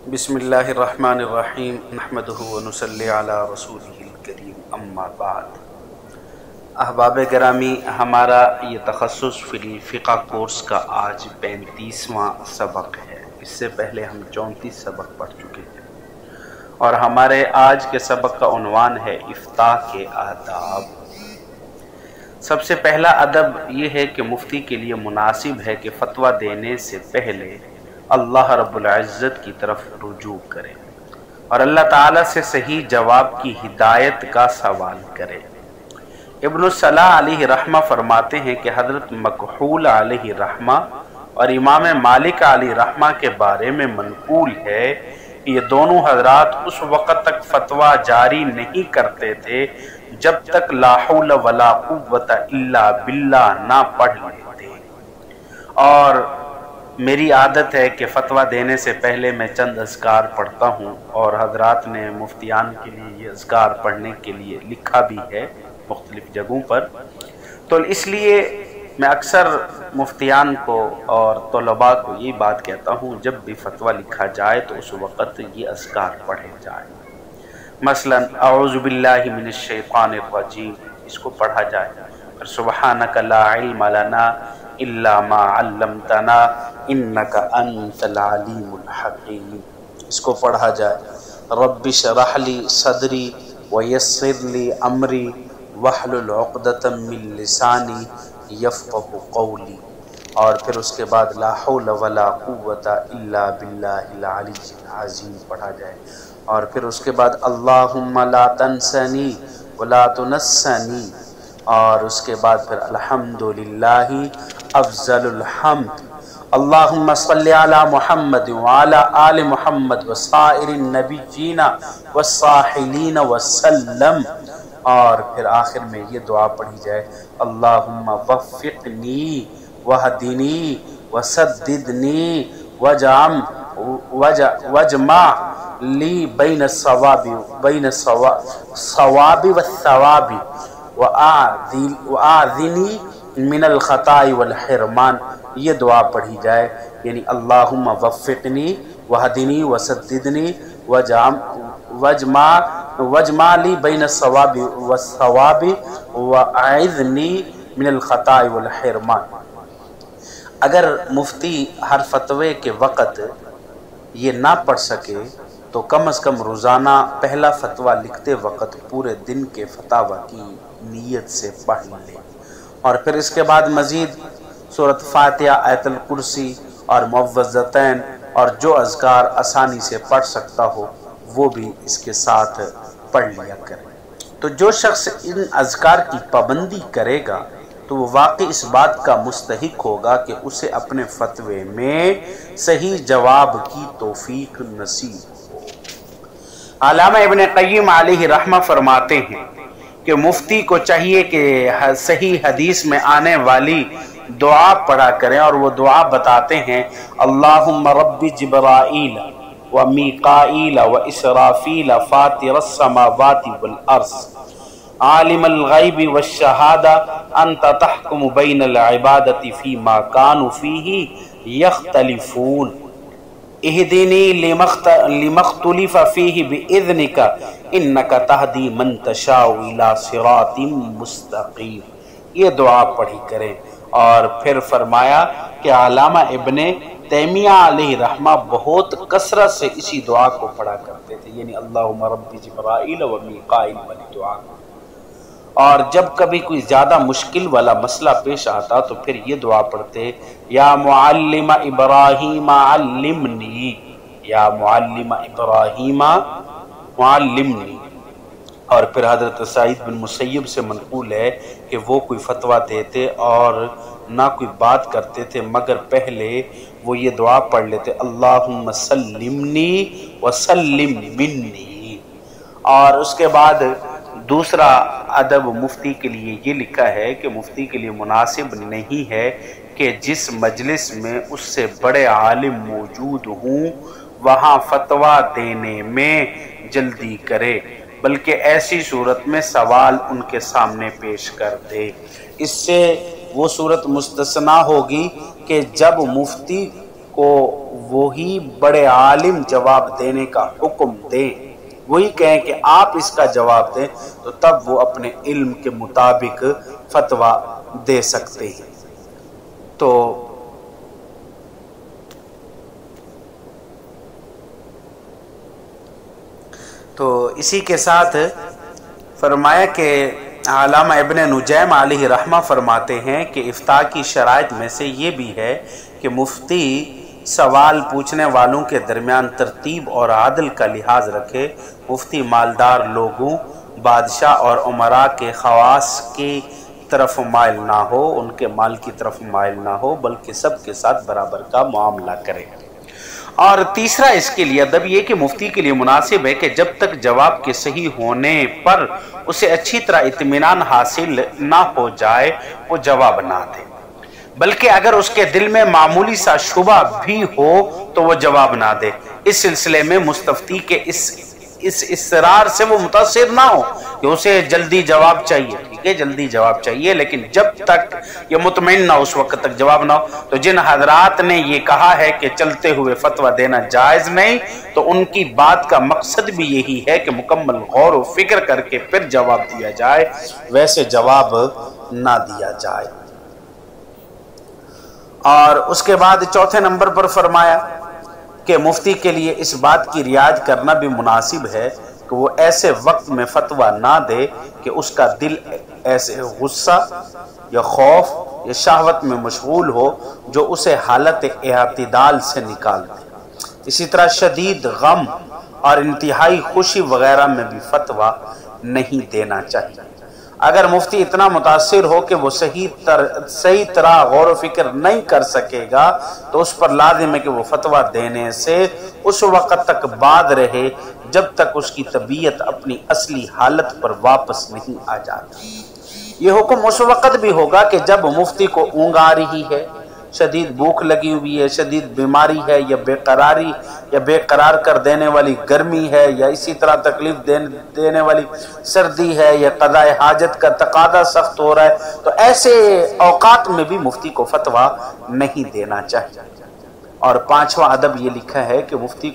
بسم اللہ الرحمن الرحیم نحمدہ ونصلی علی رسولہ الکریم اما بعد۔ احباب گرامی، ہمارا یہ تخصص فی الفقہ کورس کا آج 35واں سبق ہے۔ اس سے پہلے ہم 34 سبق پڑھ چکے ہیں، اور ہمارے آج کے سبق کا عنوان ہے افتاء کے آداب۔ سب سے پہلا ادب یہ ہے کہ مفتی کے لیے مناسب ہے کہ فتویٰ دینے سے پہلے اللہ رب العزت کی طرف رجوع کرے اور اللہ تعالیٰ سے صحیح جواب کی ہدایت کا سوال کرے۔ ابن الصلاح علیہ رحمہ فرماتے ہیں کہ حضرت مکحول علیہ رحمہ اور امام مالک علیہ رحمہ کے بارے میں منقول ہے کہ یہ دونوں حضرات اس وقت تک فتویٰ جاری نہیں کرتے تھے جب تک لا حول ولا قوت الا باللہ نہ پڑھ لیتے۔ اور میری عادت ہے کہ فتویٰ دینے سے پہلے میں چند اذکار پڑھتا ہوں، اور حضرات نے مفتیان کے لیے یہ اذکار پڑھنے کے لیے لکھا بھی ہے مختلف جگہوں پر، تو اس لیے میں اکثر مفتیان کو اور طلباء کو یہ بات کہتا ہوں جب بھی فتویٰ لکھا جائے تو اس وقت یہ اذکار پڑھے جائیں۔ مثلا اعوذ باللہ من الشیطان الرجیم، اس کو پڑھا جائے، اور سبحانک لا علم لنا الا ما علمتنا انک انت العلیم الحکیم، اس کو پڑھا جائے۔ رب اشرح لی صدری ویسر لی امری واحلل عقدۃ من لسانی یفقہوا قولی، اور پھر اس کے بعد لا حول ولا قوت الا باللہ العلی العظیم پڑھا جائے، اور پھر اس کے بعد اللہم لا تنسنی ولا تنسنی، اور اس کے بعد پھر الحمدللہ افضل الحمد، اللہم صلی علی محمد وعلی آل محمد وسائر النبیین والصاحلین وسلم، اور پھر آخر میں یہ دعا پڑھی جائے، اللہم وفقنی وہدنی وسددنی وجمع لی بین الصواب والثواب وآذنی من الخطاء والحرمان، یہ دعا پڑھی جائے، یعنی اللہم وفقنی وہدنی وسددنی وجمع لی بین الصواب والثواب وآذنی من الخطاء والحرمان۔ اگر مفتی ہر فتوے کے وقت یہ نہ پڑھ سکے تو کم از کم روزانہ پہلا فتویٰ لکھتے وقت پورے دن کے فتاوی کی نیت سے پڑھ لے، اور پھر اس کے بعد مزید سورۃ فاتحہ، آیت الکرسی اور معوذتین اور جو اذکار آسانی سے پڑھ سکتا ہو وہ بھی اس کے ساتھ پڑھ لیا کرے۔ تو جو شخص ان اذکار کی پابندی کرے گا تو وہ واقعی اس بات کا مستحق ہوگا کہ اسے اپنے فتوے میں صحیح جواب کی توفیق نصیب ہو۔ علامہ ابن قیم علیہ رحمہ فرماتے ہیں کہ مفتی کو چاہیے کہ صحیح حدیث میں آنے والی دعا پڑھا کریں، اور وہ دعا بتاتے ہیں، اللہم رب جبرائیل و میکائیل و اسرافیل فاطر السماوات والارض عالم الغیب والشہادہ انت تحکم بین العبادۃ فیما کانوا فیہ یختلفون اہدنی لما اختلف فیہ باذنک انک تہدی من تشاء الی صراط مستقیم، یہ دعا پڑھی کریں۔ اور پھر فرمایا کہ علامہ ابن تیمیہ علیہ رحمہ بہت کثرت سے اسی دعا کو پڑھا کرتے تھے، یعنی اللہم رب جبرائیل و میکائیل والی دعا۔ اور جب کبھی کوئی زیادہ مشکل والا مسئلہ پیش آتا تو پھر یہ دعا پڑھتے، یا معلم ابراہیم علمنی، یا معلم ابراہیم معلمنی۔ اور پھر حضرت سعید بن مسیب سے منقول ہے کہ وہ کوئی فتویٰ دیتے اور نہ کوئی بات کرتے تھے مگر پہلے وہ یہ دعا پڑھ لیتے، اللہم سلمنی وسلم منی۔ اور اس کے بعد دوسرا ادب مفتی کے لیے یہ لکھا ہے کہ مفتی کے لیے مناسب نہیں ہے کہ جس مجلس میں اس سے بڑے عالم موجود ہوں وہاں فتویٰ دینے میں جلدی کرے، بلکہ ایسی صورت میں سوال ان کے سامنے پیش کر دے۔ اس سے وہ صورت مستثنیٰ ہوگی کہ جب مفتی کو وہی بڑے عالم جواب دینے کا حکم دیں، وہی کہیں کہ آپ اس کا جواب دیں، تو تب وہ اپنے علم کے مطابق فتویٰ دے سکتے ہیں۔ تو اسی کے ساتھ فرمایا کہ علامہ ابن نجیم علیہ رحمہ فرماتے ہیں کہ افتاء کی شرائط میں سے یہ بھی ہے کہ مفتی سوال پوچھنے والوں کے درمیان ترتیب اور عدل کا لحاظ رکھے۔ مفتی مالدار لوگوں، بادشاہ اور امراء کے خواص کی طرف مائل نہ ہو، ان کے مال کی طرف مائل نہ ہو، بلکہ سب کے ساتھ برابر کا معاملہ کرے۔ اور تیسرا اس کے لیے ادب یہ کہ مفتی کے لیے مناسب ہے کہ جب تک جواب کے صحیح ہونے پر اسے اچھی طرح اطمینان حاصل نہ ہو جائے وہ جواب نہ دے، بلکہ اگر اس کے دل میں معمولی سا شبہ بھی ہو تو وہ جواب نہ دے۔ اس سلسلے میں مستفتی کے اس اصرار سے وہ متاثر نہ ہو کہ اسے جلدی جواب چاہیے، ٹھیک ہے جلدی جواب چاہیے، لیکن جب تک یہ مطمئن نہ اس وقت تک جواب نہ ہو۔ تو جن حضرات نے یہ کہا ہے کہ چلتے ہوئے فتویٰ دینا جائز نہیں، تو ان کی بات کا مقصد بھی یہی ہے کہ مکمل غور و فکر کر کے پھر جواب دیا جائے، ویسے جواب نہ دیا جائے۔ اور اس کے بعد چوتھے نمبر پر فرمایا کہ مفتی کے لیے اس بات کی رعایت کرنا بھی مناسب ہے کہ وہ ایسے وقت میں فتویٰ نہ دے کہ اس کا دل ایسے غصہ یا خوف یا شہوت میں مشغول ہو جو اسے حالت اعتدال سے نکال دے۔ اسی طرح شدید غم اور انتہائی خوشی وغیرہ میں بھی فتویٰ نہیں دینا چاہیے۔ اگر مفتی اتنا متاثر ہو کہ وہ صحیح طرح غور و فکر نہیں کر سکے گا تو اس پر لازم ہے کہ وہ فتویٰ دینے سے اس وقت تک بعد رہے جب تک اس کی طبیعت اپنی اصلی حالت پر واپس نہیں آ جاتی۔ یہ حکم اس وقت بھی ہوگا کہ جب مفتی کو اونگ آ رہی ہے، شدید بھوک لگی ہوئی ہے، شدید بیماری ہے، یا بے قرار کر دینے والی گرمی ہے، یا اسی طرح تکلیف دینے والی سردی ہے، یا قضاء حاجت کا تقاضا سخت ہو رہا ہے، تو ایسے اوقات میں بھی مفتی کو فتویٰ نہیں دینا چاہیے۔ اور پانچواں ادب یہ لکھا ہے کہ مفتی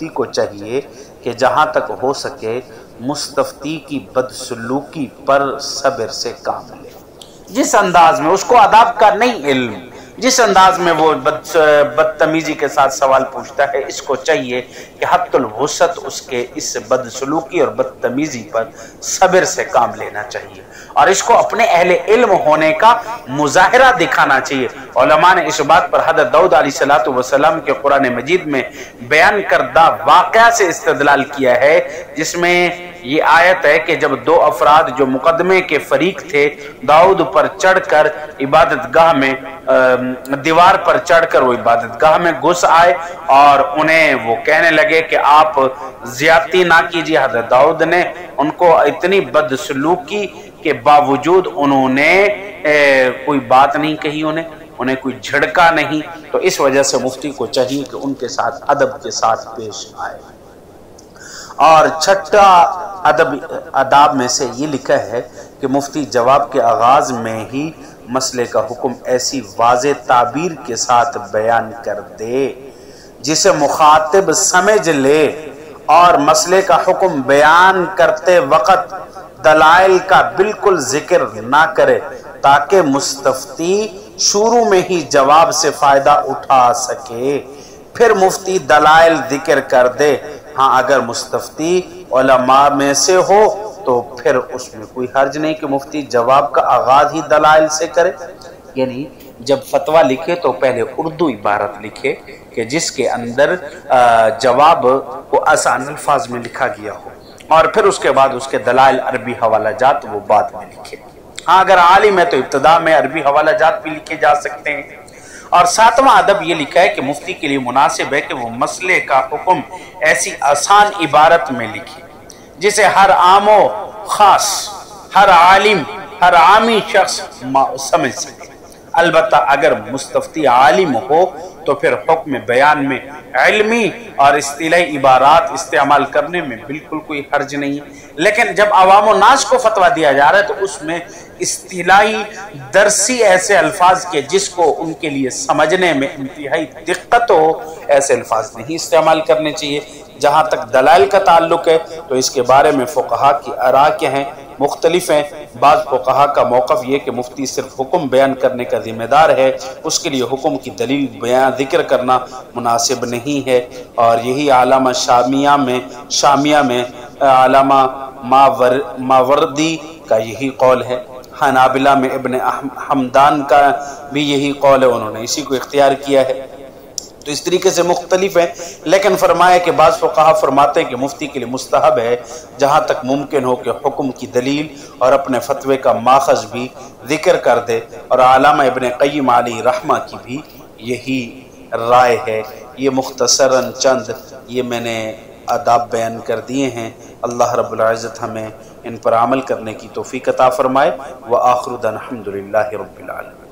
کو چاہیے کہ جہاں تک ہو سکے مستفتی کی بدسلوکی پر صبر سے کام لے۔ جس انداز میں اس کو آداب کا نہیں علم، جس انداز میں وہ بدتمیزی کے ساتھ سوال پوچھتا ہے، اس کو چاہیے کہ حد الوسط اس کے اس بدسلوکی اور بدتمیزی پر صبر سے کام لینا چاہیے، اور اس کو اپنے اہل علم ہونے کا مظاہرہ دکھانا چاہیے۔ علماء نے اس بات پر حضرت داؤد علیہ السلام کے قرآن مجید میں بیان کردہ واقعہ سے استدلال کیا ہے، جس میں یہ آیت ہے کہ جب دو افراد جو مقدمے کے فریق تھے داؤد پر چڑھ کر عبادت گاہ میں دیوار پر چڑھ کر وہ عبادت گاہ میں گھس آئے اور انہیں وہ کہنے لگے کہ آپ زیادتی نہ کیجیے، حضرت داؤد نے ان کو اتنی بدسلوکی کے باوجود انہوں نے کوئی بات نہیں کہی، انہیں کوئی جھڑکا نہیں، تو اس وجہ سے مفتی کو چاہیے کہ ان کے ساتھ ادب کے ساتھ پیش آئے۔ اور چھٹا آداب میں سے یہ لکھا ہے کہ مفتی جواب کے آغاز میں ہی مسئلے کا حکم ایسی واضح تعبیر کے ساتھ بیان کر دے جسے مخاطب سمجھ لے، اور مسئلے کا حکم بیان کرتے وقت دلائل کا بالکل ذکر نہ کرے تاکہ مستفتی شروع میں ہی جواب سے فائدہ اٹھا سکے، پھر مفتی دلائل ذکر کر دے۔ ہاں اگر مستفتی علماء میں سے ہو تو پھر اس میں کوئی حرج نہیں کہ مفتی جواب کا آغاز ہی دلائل سے کرے، یعنی جب فتویٰ لکھے تو پہلے اردو عبارت لکھے کہ جس کے اندر جواب کو آسان الفاظ میں لکھا گیا ہو، اور پھر اس کے بعد اس کے دلائل عربی حوالہ جات وہ بعد میں لکھے۔ ہاں اگر عالم ہے تو ابتدا میں عربی حوالہ جات بھی لکھے جا سکتے ہیں۔ اور ساتواں ادب یہ لکھا ہے کہ مفتی کے لیے مناسب ہے کہ وہ مسئلے کا حکم ایسی آسان عبارت میں لکھے جسے ہر عام و خاص، ہر عالم، ہر عامی شخص سمجھ سکے۔ البتہ اگر مستفتی عالم ہو تو پھر حکم بیان میں علمی اور اصطلاحی عبارات استعمال کرنے میں بالکل کوئی حرج نہیں ہے، لیکن جب عوام و ناس کو فتویٰ دیا جا رہا ہے تو اس میں اصطلاحی درسی ایسے الفاظ کے جس کو ان کے لیے سمجھنے میں انتہائی دقت ہو، ایسے الفاظ نہیں استعمال کرنے چاہیے۔ جہاں تک دلائل کا تعلق ہے تو اس کے بارے میں فقہا کی آراء کیا ہیں، مختلف ہیں۔ بعض فقہا کا موقف یہ کہ مفتی صرف حکم بیان کرنے کا ذمہ دار ہے، اس کے لیے حکم کی دلیل بیان ذکر کرنا مناسب نہیں ہے، اور یہی علامہ شامیہ میں علامہ ماوردی کا یہی قول ہے۔ حنابلہ میں ابن حمدان کا بھی یہی قول ہے، انہوں نے اسی کو اختیار کیا ہے۔ تو اس طریقے سے مختلف ہیں، لیکن فرمایا کہ بعض فقہا فرماتے ہیں کہ مفتی کے لیے مستحب ہے جہاں تک ممکن ہو کہ حکم کی دلیل اور اپنے فتوے کا ماخذ بھی ذکر کر دے، اور علامہ ابن قیم علیہ رحمہ کی بھی یہی رائے ہے۔ یہ مختصراً چند یہ میں نے آداب بیان کر دیے ہیں۔ اللہ رب العزت ہمیں ان پر عمل کرنے کی توفیق عطا فرمائے۔ وآخر دعوانا الحمدللہ رب العالمین۔